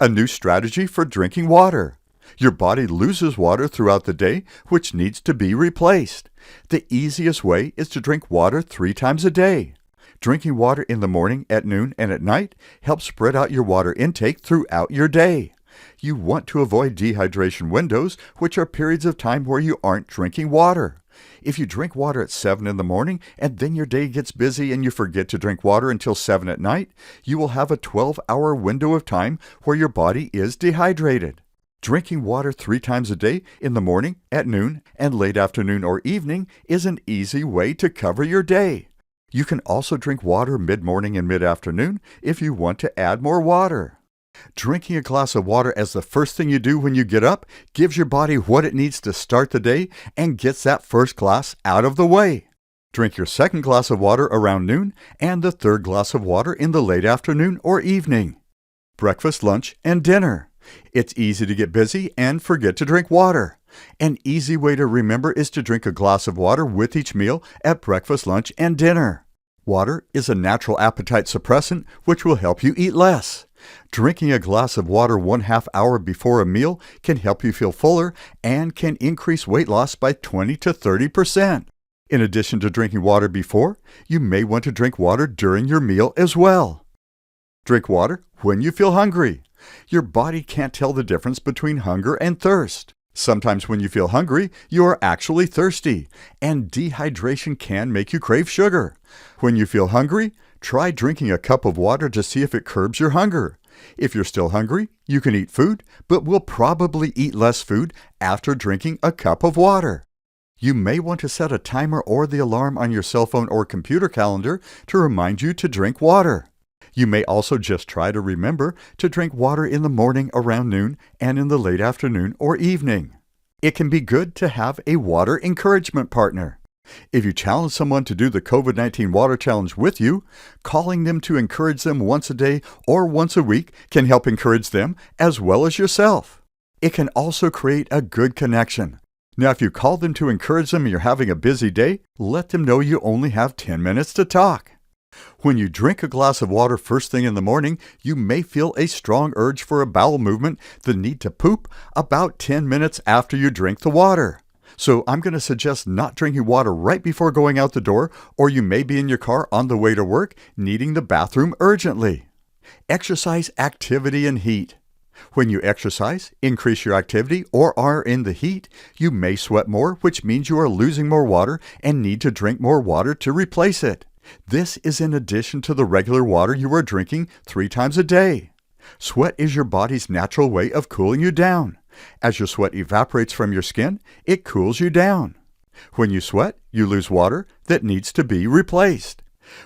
A new strategy for drinking water. Your body loses water throughout the day, which needs to be replaced. The easiest way is to drink water 3 times a day. Drinking water in the morning, at noon, and at night helps spread out your water intake throughout your day. You want to avoid dehydration windows, which are periods of time where you aren't drinking water. If you drink water at 7 in the morning and then your day gets busy and you forget to drink water until 7 at night, you will have a 12-hour window of time where your body is dehydrated. Drinking water 3 times a day in the morning, at noon, and late afternoon or evening is an easy way to cover your day. You can also drink water mid-morning and mid-afternoon if you want to add more water. Drinking a glass of water as the first thing you do when you get up gives your body what it needs to start the day and gets that first glass out of the way. Drink your second glass of water around noon and the third glass of water in the late afternoon or evening. Breakfast, lunch, and dinner. It's easy to get busy and forget to drink water. An easy way to remember is to drink a glass of water with each meal at breakfast, lunch, and dinner. Water is a natural appetite suppressant which will help you eat less. Drinking a glass of water 1/2 hour before a meal can help you feel fuller and can increase weight loss by 20 to 30%. In addition to drinking water before, you may want to drink water during your meal as well. Drink water when you feel hungry. Your body can't tell the difference between hunger and thirst. Sometimes when you feel hungry, you are actually thirsty, and dehydration can make you crave sugar. When you feel hungry, try drinking a cup of water to see if it curbs your hunger. If you're still hungry, you can eat food, but will probably eat less food after drinking a cup of water. You may want to set a timer or the alarm on your cell phone or computer calendar to remind you to drink water. You may also just try to remember to drink water in the morning around noon and in the late afternoon or evening. It can be good to have a water encouragement partner. If you challenge someone to do the COVID-19 Water Challenge with you, calling them to encourage them once a day or once a week can help encourage them as well as yourself. It can also create a good connection. Now, if you call them to encourage them and you're having a busy day, let them know you only have 10 minutes to talk. When you drink a glass of water first thing in the morning, you may feel a strong urge for a bowel movement, the need to poop, about 10 minutes after you drink the water. So I'm going to suggest not drinking water right before going out the door, or you may be in your car on the way to work, needing the bathroom urgently. Exercise, activity, and heat. When you exercise, increase your activity, or are in the heat, you may sweat more, which means you are losing more water and need to drink more water to replace it. This is in addition to the regular water you are drinking 3 times a day. Sweat is your body's natural way of cooling you down. As your sweat evaporates from your skin, it cools you down. When you sweat, you lose water that needs to be replaced.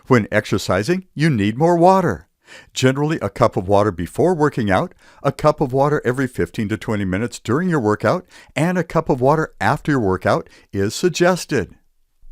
When exercising, you need more water. Generally, a cup of water before working out, a cup of water every 15 to 20 minutes during your workout, and a cup of water after your workout is suggested.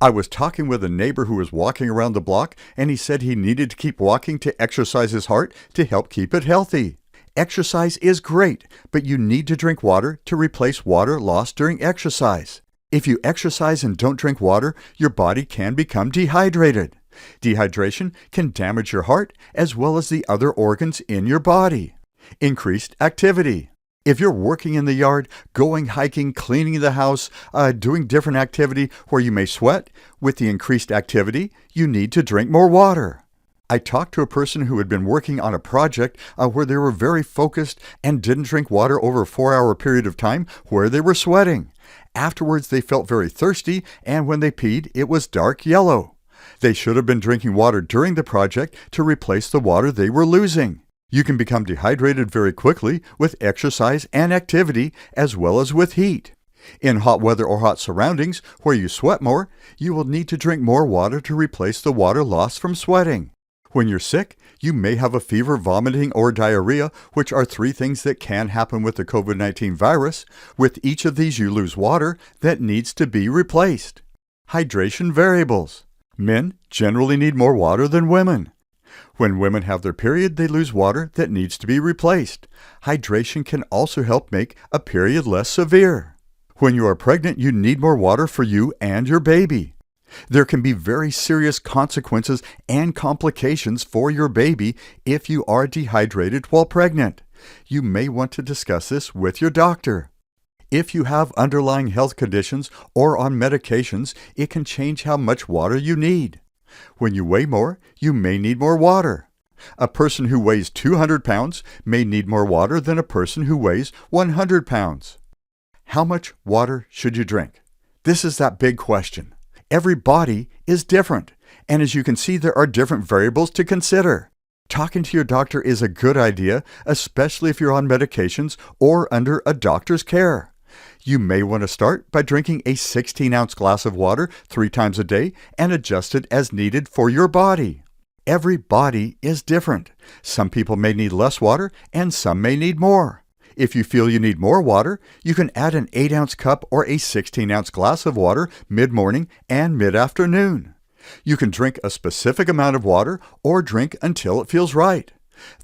I was talking with a neighbor who was walking around the block, and he said he needed to keep walking to exercise his heart to help keep it healthy. Exercise is great, but you need to drink water to replace water lost during exercise. If you exercise and don't drink water, your body can become dehydrated. Dehydration can damage your heart as well as the other organs in your body. Increased activity. If you're working in the yard, going hiking, cleaning the house, doing different activity where you may sweat, with the increased activity, you need to drink more water. I talked to a person who had been working on a project where they were very focused and didn't drink water over a 4-hour period of time where they were sweating. Afterwards, they felt very thirsty, and when they peed, it was dark yellow. They should have been drinking water during the project to replace the water they were losing. You can become dehydrated very quickly with exercise and activity as well as with heat. In hot weather or hot surroundings where you sweat more, you will need to drink more water to replace the water lost from sweating. When you're sick, you may have a fever, vomiting, or diarrhea, which are 3 things that can happen with the COVID-19 virus. With each of these, you lose water that needs to be replaced. Hydration variables. Men generally need more water than women. When women have their period, they lose water that needs to be replaced. Hydration can also help make a period less severe. When you are pregnant, you need more water for you and your baby. There can be very serious consequences and complications for your baby if you are dehydrated while pregnant. You may want to discuss this with your doctor. If you have underlying health conditions or on medications, it can change how much water you need. When you weigh more, you may need more water. A person who weighs 200 pounds may need more water than a person who weighs 100 pounds. How much water should you drink? This is that big question. Every body is different, and as you can see, there are different variables to consider. Talking to your doctor is a good idea, especially if you're on medications or under a doctor's care. You may want to start by drinking a 16-ounce glass of water 3 times a day and adjust it as needed for your body. Every body is different. Some people may need less water and some may need more. If you feel you need more water, you can add an 8-ounce cup or a 16-ounce glass of water mid-morning and mid-afternoon. You can drink a specific amount of water or drink until it feels right.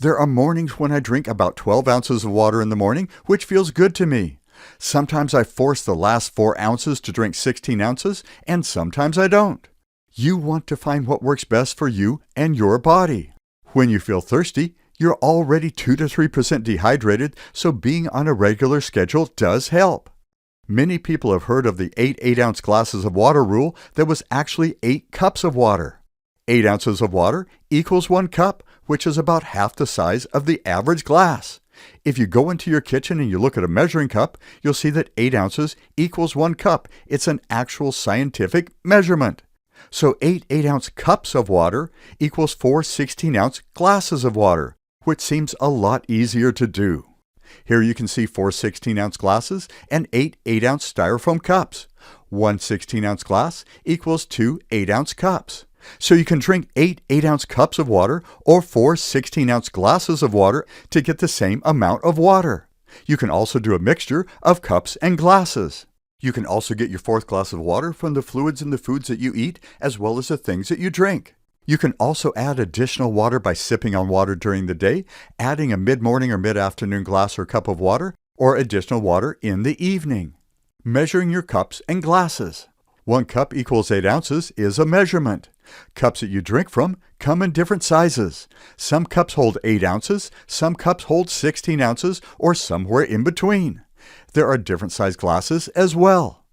There are mornings when I drink about 12 ounces of water in the morning, which feels good to me. Sometimes I force the last 4 ounces to drink 16 ounces, and sometimes I don't. You want to find what works best for you and your body. When you feel thirsty, you're already 2 to 3% dehydrated, so being on a regular schedule does help. Many people have heard of the 8 ounce glasses of water rule that was actually 8 cups of water. 8 ounces of water equals 1 cup, which is about half the size of the average glass. If you go into your kitchen and you look at a measuring cup, you'll see that 8 ounces equals 1 cup. It's an actual scientific measurement. So 8 8-ounce cups of water equals 4 16-ounce glasses of water, which seems a lot easier to do. Here you can see 4 16-ounce glasses and 8 8-ounce styrofoam cups. 1 16-ounce glass equals 2 8-ounce cups. So you can drink 8 8-ounce cups of water or 4 16-ounce glasses of water to get the same amount of water. You can also do a mixture of cups and glasses. You can also get your 4th glass of water from the fluids in the foods that you eat as well as the things that you drink. You can also add additional water by sipping on water during the day, adding a mid-morning or mid-afternoon glass or cup of water, or additional water in the evening. Measuring your cups and glasses. 1 cup equals 8 ounces is a measurement. Cups that you drink from come in different sizes. Some cups hold 8 ounces, some cups hold 16 ounces, or somewhere in between. There are different size glasses as well.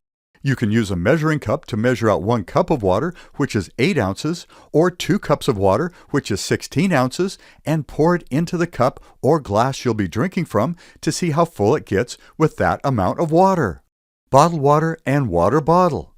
You can use a measuring cup to measure out 1 cup of water, which is 8 ounces, or 2 cups of water, which is 16 ounces, and pour it into the cup or glass you'll be drinking from to see how full it gets with that amount of water. Bottled water and water bottle.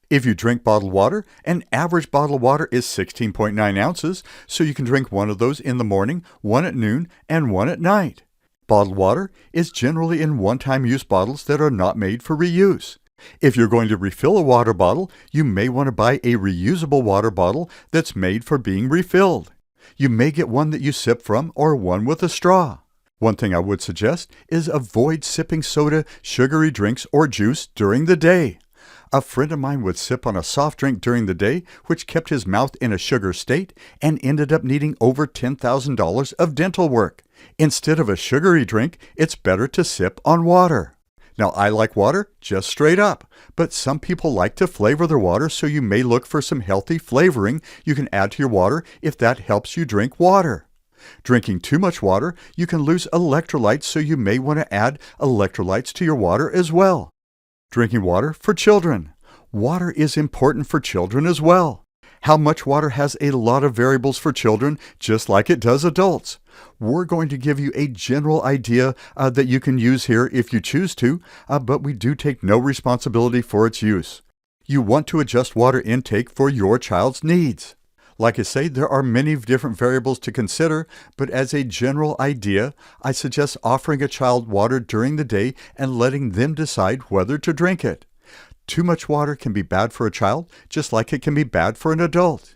If you drink bottled water, an average bottle of water is 16.9 ounces, so you can drink 1 of those in the morning, 1 at noon, and 1 at night. Bottled water is generally in one-time use bottles that are not made for reuse. If you're going to refill a water bottle, you may want to buy a reusable water bottle that's made for being refilled. You may get one that you sip from or one with a straw. One thing I would suggest is avoid sipping soda, sugary drinks, or juice during the day. A friend of mine would sip on a soft drink during the day, which kept his mouth in a sugar state and ended up needing over $10,000 of dental work. Instead of a sugary drink, it's better to sip on water. Now, I like water just straight up, but some people like to flavor their water, so you may look for some healthy flavoring you can add to your water if that helps you drink water. Drinking too much water, you can lose electrolytes, so you may want to add electrolytes to your water as well. Drinking water for children. Water is important for children as well. How much water has a lot of variables for children, just like it does adults. We're going to give you a general idea that you can use here if you choose to, but we do take no responsibility for its use. You want to adjust water intake for your child's needs. Like I say, there are many different variables to consider, but as a general idea, I suggest offering a child water during the day and letting them decide whether to drink it. Too much water can be bad for a child, just like it can be bad for an adult.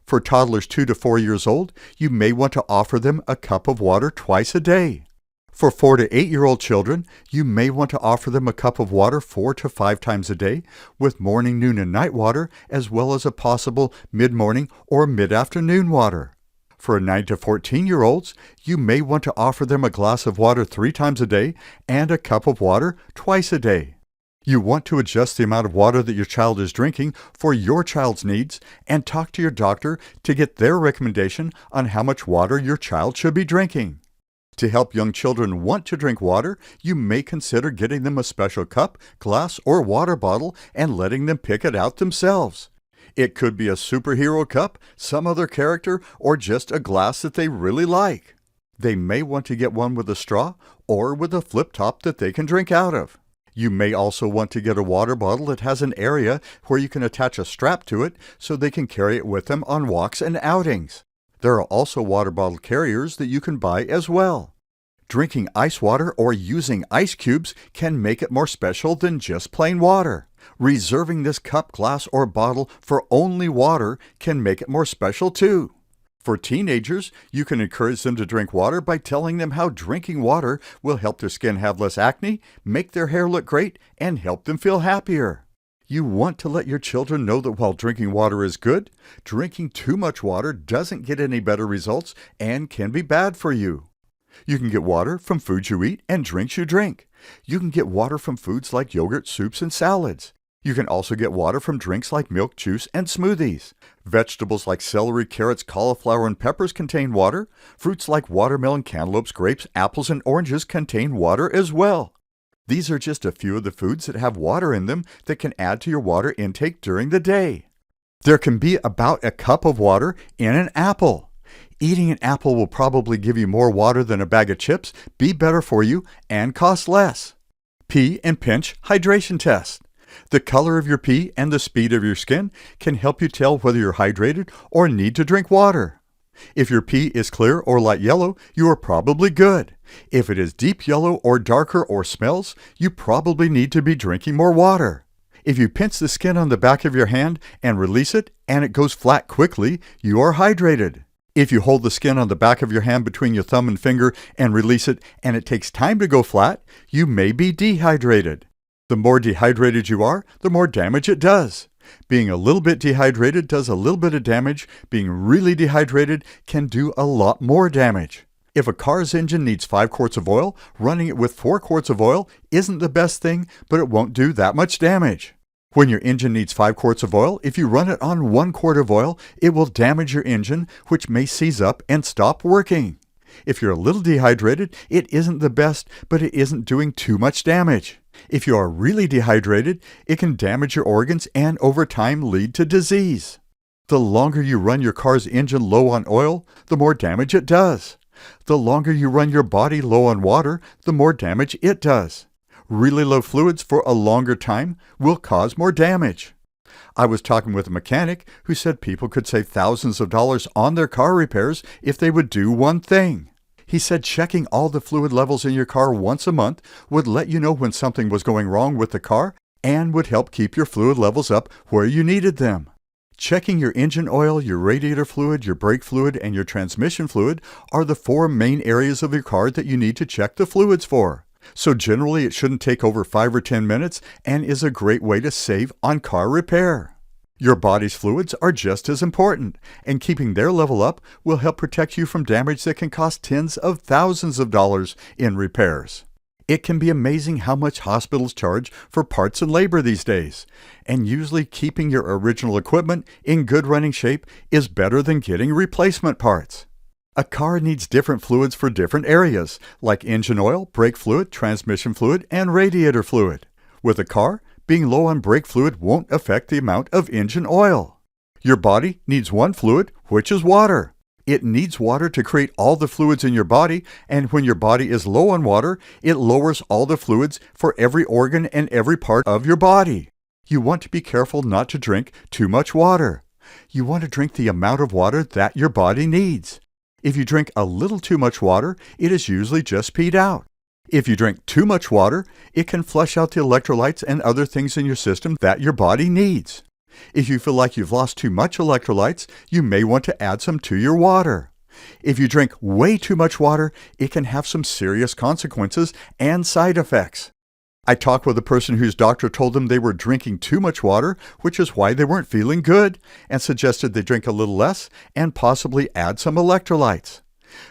For toddlers 2 to 4 years old, you may want to offer them a cup of water twice a day. For 4 to 8-year-old children, you may want to offer them a cup of water 4 to 5 times a day, with morning, noon, and night water, as well as a possible mid-morning or mid-afternoon water. For 9 to 14-year-olds, you may want to offer them a glass of water 3 times a day and a cup of water twice a day. You want to adjust the amount of water that your child is drinking for your child's needs and talk to your doctor to get their recommendation on how much water your child should be drinking. To help young children want to drink water, you may consider getting them a special cup, glass, or water bottle and letting them pick it out themselves. It could be a superhero cup, some other character, or just a glass that they really like. They may want to get one with a straw or with a flip top that they can drink out of. You may also want to get a water bottle that has an area where you can attach a strap to it so they can carry it with them on walks and outings. There are also water bottle carriers that you can buy as well. Drinking ice water or using ice cubes can make it more special than just plain water. Reserving this cup, glass, or bottle for only water can make it more special too. For teenagers, you can encourage them to drink water by telling them how drinking water will help their skin have less acne, make their hair look great, and help them feel happier. You want to let your children know that while drinking water is good, drinking too much water doesn't get any better results and can be bad for you. You can get water from foods you eat and drinks you drink. You can get water from foods like yogurt, soups, and salads. You can also get water from drinks like milk, juice, and smoothies. Vegetables like celery, carrots, cauliflower, and peppers contain water. Fruits like watermelon, cantaloupes, grapes, apples, and oranges contain water as well. These are just a few of the foods that have water in them that can add to your water intake during the day. There can be about a cup of water in an apple. Eating an apple will probably give you more water than a bag of chips, be better for you, and cost less. Pee and pinch hydration test. The color of your pee and the speed of your skin can help you tell whether you're hydrated or need to drink water. If your pee is clear or light yellow, you are probably good. If it is deep yellow or darker or smells, you probably need to be drinking more water. If you pinch the skin on the back of your hand and release it and it goes flat quickly, you are hydrated. If you hold the skin on the back of your hand between your thumb and finger and release it and it takes time to go flat, you may be dehydrated. The more dehydrated you are, the more damage it does. Being a little bit dehydrated does a little bit of damage. Being really dehydrated can do a lot more damage. If a car's engine needs 5 quarts of oil, running it with 4 quarts of oil isn't the best thing, but it won't do that much damage. When your engine needs 5 quarts of oil, if you run it on 1 quart of oil, it will damage your engine, which may seize up and stop working. If you're a little dehydrated, it isn't the best, but it isn't doing too much damage. If you are really dehydrated, it can damage your organs and over time lead to disease. The longer you run your car's engine low on oil, the more damage it does. The longer you run your body low on water, the more damage it does. Really low fluids for a longer time will cause more damage. I was talking with a mechanic who said people could save thousands of dollars on their car repairs if they would do one thing. He said checking all the fluid levels in your car once a month would let you know when something was going wrong with the car and would help keep your fluid levels up where you needed them. Checking your engine oil, your radiator fluid, your brake fluid, and your transmission fluid are the 4 main areas of your car that you need to check the fluids for. So generally it shouldn't take over 5 or 10 minutes and is a great way to save on car repair. Your body's fluids are just as important, and keeping their level up will help protect you from damage that can cost tens of thousands of dollars in repairs. It can be amazing how much hospitals charge for parts and labor these days, and usually keeping your original equipment in good running shape is better than getting replacement parts. A car needs different fluids for different areas, like engine oil, brake fluid, transmission fluid, and radiator fluid. With a car, being low on brake fluid won't affect the amount of engine oil. Your body needs one fluid, which is water. It needs water to create all the fluids in your body, and when your body is low on water, it lowers all the fluids for every organ and every part of your body. You want to be careful not to drink too much water. You want to drink the amount of water that your body needs. If you drink a little too much water, it is usually just peed out. If you drink too much water, it can flush out the electrolytes and other things in your system that your body needs. If you feel like you've lost too much electrolytes, you may want to add some to your water. If you drink way too much water, it can have some serious consequences and side effects. I talked with a person whose doctor told them they were drinking too much water, which is why they weren't feeling good, and suggested they drink a little less and possibly add some electrolytes.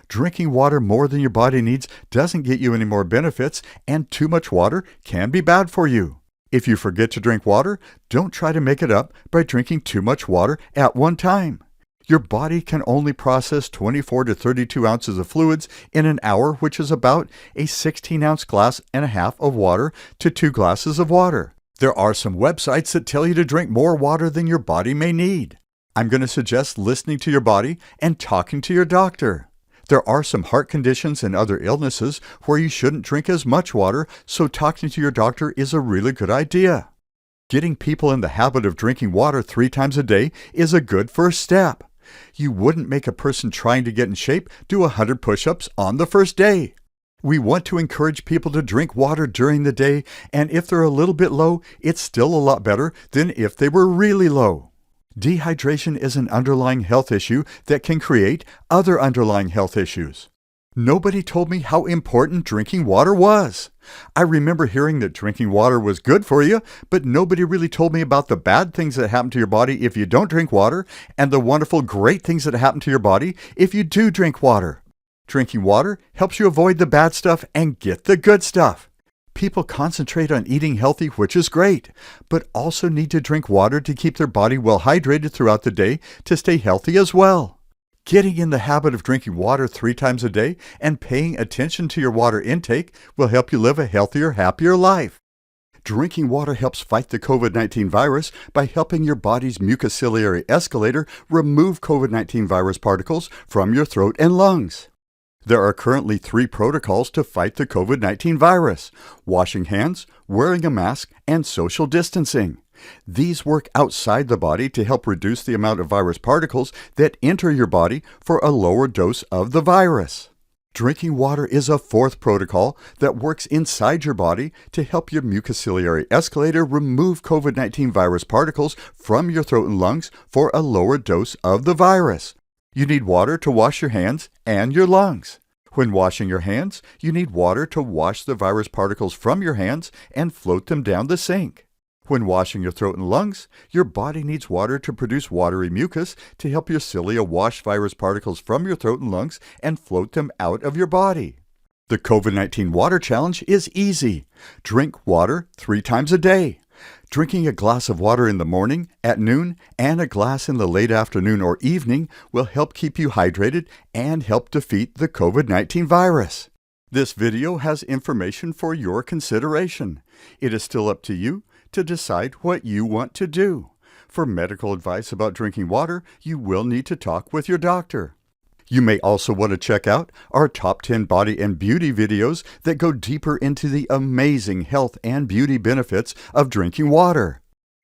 Drinking water more than your body needs doesn't get you any more benefits, and too much water can be bad for you. If you forget to drink water, don't try to make it up by drinking too much water at one time. Your body can only process 24 to 32 ounces of fluids in an hour, which is about a 16-ounce glass and a half of water to 2 glasses of water. There are some websites that tell you to drink more water than your body may need. I'm going to suggest listening to your body and talking to your doctor. There are some heart conditions and other illnesses where you shouldn't drink as much water, so talking to your doctor is a really good idea. Getting people in the habit of drinking water 3 times a day is a good first step. You wouldn't make a person trying to get in shape do 100 push-ups on the first day. We want to encourage people to drink water during the day, and if they're a little bit low, it's still a lot better than if they were really low. Dehydration is an underlying health issue that can create other underlying health issues. Nobody told me how important drinking water was. I remember hearing that drinking water was good for you, but nobody really told me about the bad things that happen to your body if you don't drink water, and the wonderful, great things that happen to your body if you do drink water. Drinking water helps you avoid the bad stuff and get the good stuff. People concentrate on eating healthy, which is great, but also need to drink water to keep their body well hydrated throughout the day to stay healthy as well. Getting in the habit of drinking water 3 times a day and paying attention to your water intake will help you live a healthier, happier life. Drinking water helps fight the COVID-19 virus by helping your body's mucociliary escalator remove COVID-19 virus particles from your throat and lungs. There are currently 3 protocols to fight the COVID-19 virus: washing hands, wearing a mask, and social distancing. These work outside the body to help reduce the amount of virus particles that enter your body for a lower dose of the virus. Drinking water is a 4th protocol that works inside your body to help your mucociliary escalator remove COVID-19 virus particles from your throat and lungs for a lower dose of the virus. You need water to wash your hands and your lungs. When washing your hands, you need water to wash the virus particles from your hands and float them down the sink. When washing your throat and lungs, your body needs water to produce watery mucus to help your cilia wash virus particles from your throat and lungs and float them out of your body. The COVID-19 Water Challenge is easy. Drink water 3 times a day. Drinking a glass of water in the morning, at noon, and a glass in the late afternoon or evening will help keep you hydrated and help defeat the COVID-19 virus. This video has information for your consideration. It is still up to you to decide what you want to do. For medical advice about drinking water, you will need to talk with your doctor. You may also want to check out our top 10 body and beauty videos that go deeper into the amazing health and beauty benefits of drinking water.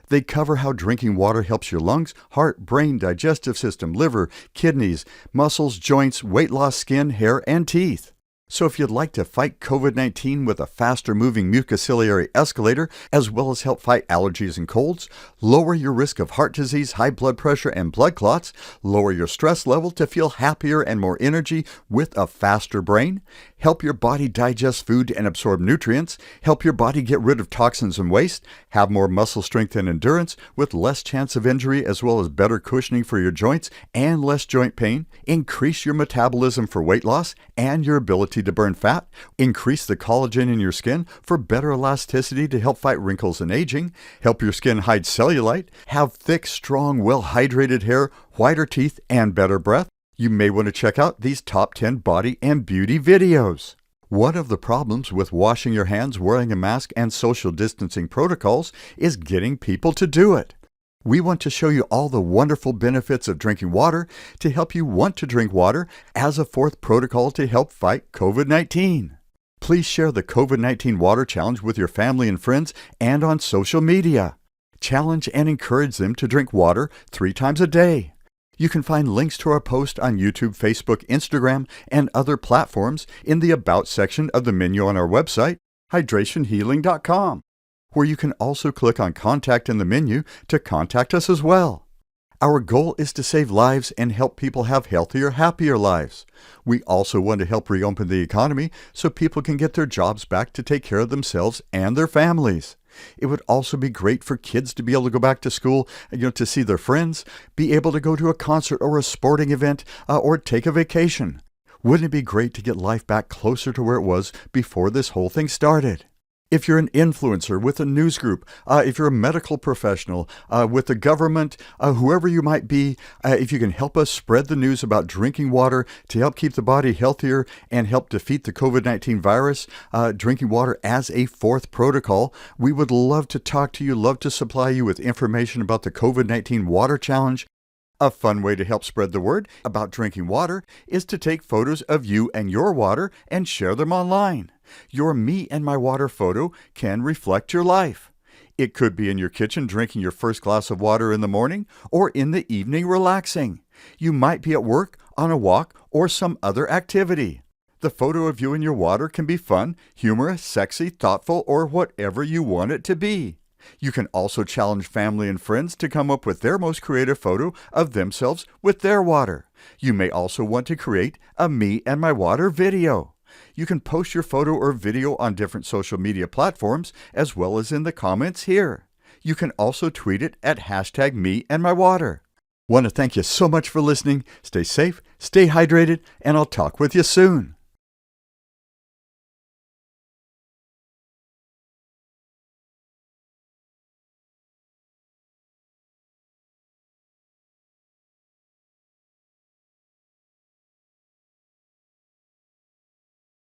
They cover how drinking water helps your lungs, heart, brain, digestive system, liver, kidneys, muscles, joints, weight loss, skin, hair, and teeth. So if you'd like to fight COVID-19 with a faster-moving mucociliary escalator, as well as help fight allergies and colds, lower your risk of heart disease, high blood pressure, and blood clots, lower your stress level to feel happier and more energy with a faster brain, help your body digest food and absorb nutrients, help your body get rid of toxins and waste, have more muscle strength and endurance with less chance of injury as well as better cushioning for your joints and less joint pain, increase your metabolism for weight loss and your ability to burn fat, increase the collagen in your skin for better elasticity to help fight wrinkles and aging, help your skin hide cellulite, have thick, strong, well-hydrated hair, whiter teeth, and better breath, you may want to check out these top 10 body and beauty videos. One of the problems with washing your hands, wearing a mask, and social distancing protocols is getting people to do it. We want to show you all the wonderful benefits of drinking water to help you want to drink water as a 4th protocol to help fight COVID-19. Please share the COVID-19 Water Challenge with your family and friends and on social media. Challenge and encourage them to drink water 3 times a day. You can find links to our post on YouTube, Facebook, Instagram, and other platforms in the About section of the menu on our website, hydrationhealing.com. where you can also click on Contact in the menu to contact us as well. Our goal is to save lives and help people have healthier, happier lives. We also want to help reopen the economy so people can get their jobs back to take care of themselves and their families. It would also be great for kids to be able to go back to school, to see their friends, be able to go to a concert or a sporting event, or take a vacation. Wouldn't it be great to get life back closer to where it was before this whole thing started? If you're an influencer with a news group, if you're a medical professional, with the government, whoever you might be, if you can help us spread the news about drinking water to help keep the body healthier and help defeat the COVID-19 virus, drinking water as a fourth protocol, we would love to talk to you, love to supply you with information about the COVID-19 Water Challenge. A fun way to help spread the word about drinking water is to take photos of you and your water and share them online. Your Me and My Water photo can reflect your life. It could be in your kitchen drinking your first glass of water in the morning or in the evening relaxing. You might be at work, on a walk, or some other activity. The photo of you and your water can be fun, humorous, sexy, thoughtful, or whatever you want it to be. You can also challenge family and friends to come up with their most creative photo of themselves with their water. You may also want to create a Me and My Water video. You can post your photo or video on different social media platforms as well as in the comments here. You can also tweet it at #MeAndMyWater. Want to thank you so much for listening. Stay safe, stay hydrated, and I'll talk with you soon.